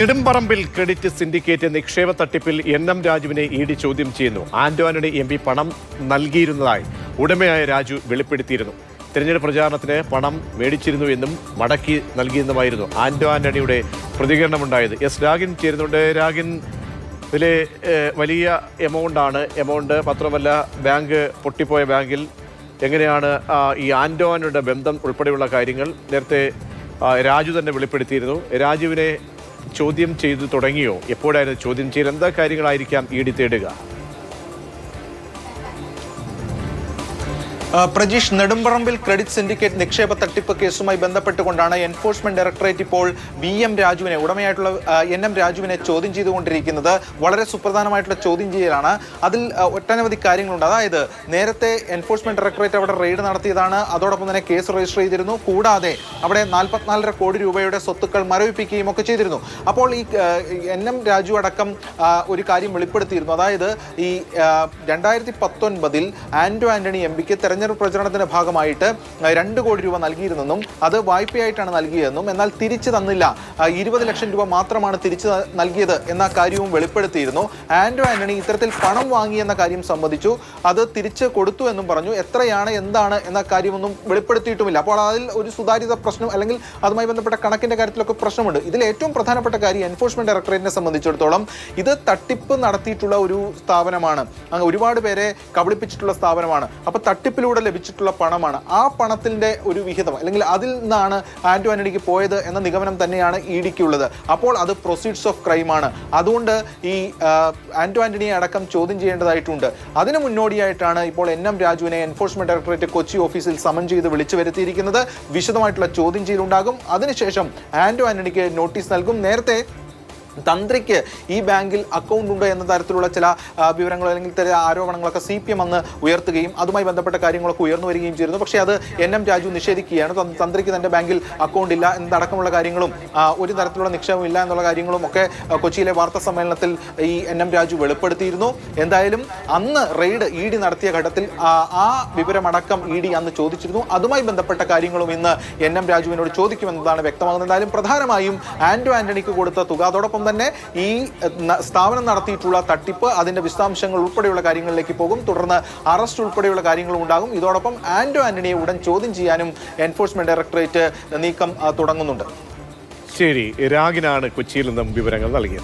Nedumparambil credit syndicate നിക്ഷേപ തട്ടിപ്പിൽ എൻ.എം. രാജുവിനെ ED. ചോദ്യം ചെയ്യുന്നു. ആന്റോ ആന്റണി എം.പി. പണം നൽകിയിരുന്നതായി ഉടമയായ രാജു വെളിപ്പെടുത്തിയിരുന്നു. തെരഞ്ഞെടുപ്പ് പ്രചാരണത്തിന് പണം മേടിച്ചിരുന്നു എന്നും മടക്കി നൽകിയെന്നുമായിരുന്നു ആന്റോ ആന്റണിയുടെ പ്രതികരണമുണ്ടായത്. എസ് രാഗിൻ ചേരുന്നുണ്ട്. രാഗിൻ, ഇതിലെ വലിയ എമൗണ്ട് മാത്രമല്ല ബാങ്ക് പൊട്ടിപ്പോയ ബാങ്കിൽ എങ്ങനെയാണ് ഈ ആന്റോ ആന്റണിയുടെ ബന്ധം ഉൾപ്പെടെയുള്ള കാര്യങ്ങൾ നേരത്തെ രാജു തന്നെ വെളിപ്പെടുത്തിയിരുന്നു. രാജുവിനെ ചോദ്യം ചെയ്തു തുടങ്ങിയോ? എപ്പോഴായിരുന്നു ചോദ്യം ചെയ്യൽ? എന്താ കാര്യങ്ങളായിരിക്കാം ഇ.ഡി. തേടുക? പ്രജീഷ്, നെടുമ്പറമ്പിൽ ക്രെഡിറ്റ് സിൻഡിക്കേറ്റ് നിക്ഷേപ തട്ടിപ്പ് കേസുമായി ബന്ധപ്പെട്ടുകൊണ്ടാണ് എൻഫോഴ്സ്മെന്റ് ഡയറക്ടറേറ്റ് ഇപ്പോൾ ഉടമയായിട്ടുള്ള എൻ.എം. രാജുവിനെ ചോദ്യം ചെയ്തുകൊണ്ടിരിക്കുന്നത്. വളരെ സുപ്രധാനമായിട്ടുള്ള ചോദ്യം ചെയ്യലാണ്. അതിൽ ഒട്ടനവധി കാര്യങ്ങളുണ്ട്. അതായത് നേരത്തെ എൻഫോഴ്സ്മെന്റ് ഡയറക്ടറേറ്റ് അവിടെ റെയ്ഡ് നടത്തിയതാണ്. അതോടൊപ്പം തന്നെ കേസ് രജിസ്റ്റർ ചെയ്തിരുന്നു. കൂടാതെ അവിടെ 44.5 കോടി രൂപയുടെ സ്വത്തുക്കൾ മരവിപ്പിക്കുകയും ഒക്കെ ചെയ്തിരുന്നു. അപ്പോൾ ഈ എൻ.എം. രാജു അടക്കം ഒരു കാര്യം വെളിപ്പെടുത്തിയിരുന്നു. അതായത് ഈ 2019 ആന്റോ ആന്റണി എം.പിക്ക് തെരഞ്ഞെടുപ്പ് പ്രചരണത്തിന്റെ ഭാഗമായിട്ട് 2 കോടി രൂപ നൽകിയിരുന്നെന്നും അത് വായ്പയായിട്ടാണ് നൽകിയതെന്നും എന്നാൽ തിരിച്ചു തന്നില്ല, 20 ലക്ഷം രൂപ മാത്രമാണ് തിരിച്ചു നൽകിയത് എന്ന കാര്യവും വെളിപ്പെടുത്തിയിരുന്നു. ആന്റോ ആന്റണി ഇത്തരത്തിൽ പണം വാങ്ങിയെന്ന കാര്യം സംബന്ധിച്ചു. അത് തിരിച്ച് കൊടുത്തു എന്നും പറഞ്ഞു. എത്രയാണ് എന്താണ് എന്ന കാര്യമൊന്നും വെളിപ്പെടുത്തിയിട്ടുമില്ല. അപ്പോൾ അതിൽ ഒരു സുതാര്യത പ്രശ്നം അല്ലെങ്കിൽ അതുമായി ബന്ധപ്പെട്ട കണക്കിന്റെ കാര്യത്തിലൊക്കെ പ്രശ്നമുണ്ട്. ഇതിൽ ഏറ്റവും പ്രധാനപ്പെട്ട കാര്യം എൻഫോഴ്സ്മെന്റ് ഡയറക്ടറേറ്റിനെ സംബന്ധിച്ചിടത്തോളം ഇത് തട്ടിപ്പ് നടത്തിയിട്ടുള്ള ഒരു സ്ഥാപനമാണ്. അങ്ങ് ഒരുപാട് പേരെ കബളിപ്പിച്ചിട്ടുള്ള സ്ഥാപനമാണ്. അപ്പോൾ തട്ടിപ്പിലൂടെ ലഭിച്ചിട്ടുള്ള പണമാണ്. ആ പണത്തിന്റെ ഒരു വിഹിതം അല്ലെങ്കിൽ അതിൽ നിന്നാണ് ആന്റോ ആന്റണിക്ക് പോയത് എന്ന നിഗമനം തന്നെയാണ് ഇ.ഡിക്കുള്ളത്. അപ്പോൾ അത് പ്രൊസീഡ്സ് ഓഫ് ക്രൈം ആണ്. അതുകൊണ്ട് ഈ ആന്റോ ആന്റണിയെ അടക്കം ചോദ്യം ചെയ്യേണ്ടതായിട്ടുണ്ട്. അതിന് മുന്നോടിയായിട്ടാണ് ഇപ്പോൾ എൻ.എം. രാജുവിനെ എൻഫോഴ്സ്മെന്റ് ഡയറക്ടറേറ്റ് കൊച്ചി ഓഫീസിൽ സമൻ ചെയ്ത് വിളിച്ചു വരുത്തിയിരിക്കുന്നത്. വിശദമായിട്ടുള്ള ചോദ്യം ചെയ്യലുണ്ടാകും. അതിനുശേഷം ആന്റോ ആന്റണിക്ക് നോട്ടീസ് നൽകും. നേരത്തെ തന്ത്രിക്ക് ഈ ബാങ്കിൽ അക്കൗണ്ട് ഉണ്ട് എന്ന തരത്തിലുള്ള ചില വിവരങ്ങൾ അല്ലെങ്കിൽ ചില ആരോപണങ്ങളൊക്കെ CPM അന്ന് ഉയർത്തുകയും അതുമായി ബന്ധപ്പെട്ട കാര്യങ്ങളൊക്കെ ഉയർന്നു വരികയും ചെയ്തിരുന്നു. പക്ഷേ അത് എൻ.എം. രാജു നിഷേധിക്കുകയാണ്. തന്ത്രിക്ക് തന്റെ ബാങ്കിൽ അക്കൗണ്ട് ഇല്ല എന്നതടക്കമുള്ള കാര്യങ്ങളും ഒരു തരത്തിലുള്ള നിക്ഷേപം ഇല്ല എന്നുള്ള കാര്യങ്ങളും ഒക്കെ കൊച്ചിയിലെ വാർത്താ സമ്മേളനത്തിൽ ഈ എൻ.എം. രാജു വെളിപ്പെടുത്തിയിരുന്നു. എന്തായാലും അന്ന് റെയ്ഡ് ഇ.ഡി. നടത്തിയ ഘട്ടത്തിൽ ആ വിവരമടക്കം ഇ.ഡി. അന്ന് ചോദിച്ചിരുന്നു. അതുമായി ബന്ധപ്പെട്ട കാര്യങ്ങളും ഇന്ന് എൻ.എം. രാജുവിനോട് ചോദിക്കുമെന്നതാണ് വ്യക്തമാകുന്നത്. എന്തായാലും പ്രധാനമായും ആന്റോ ആന്റണിക്ക് കൊടുത്ത തുക, അതോടൊപ്പം തന്നെ ഈ സ്ഥാപനം നടത്തിയിട്ടുള്ള തട്ടിപ്പ്, അതിന്റെ വിശദാംശങ്ങൾ ഉൾപ്പെടെയുള്ള കാര്യങ്ങളിലേക്ക് പോകും. തുടർന്ന് അറസ്റ്റ് ഉൾപ്പെടെയുള്ള കാര്യങ്ങളും ഉണ്ടാകും. ഇതോടൊപ്പം ആന്റോ ആന്റണിയെ ഉടൻ ചോദ്യം ചെയ്യാനും എൻഫോഴ്സ്മെന്റ് ഡയറക്ടറേറ്റ് നീക്കം തുടങ്ങുന്നുണ്ട്. ശരി, രാഗിനാണ് കൊച്ചിയിൽ നിന്നും വിവരങ്ങൾ നൽകിയത്.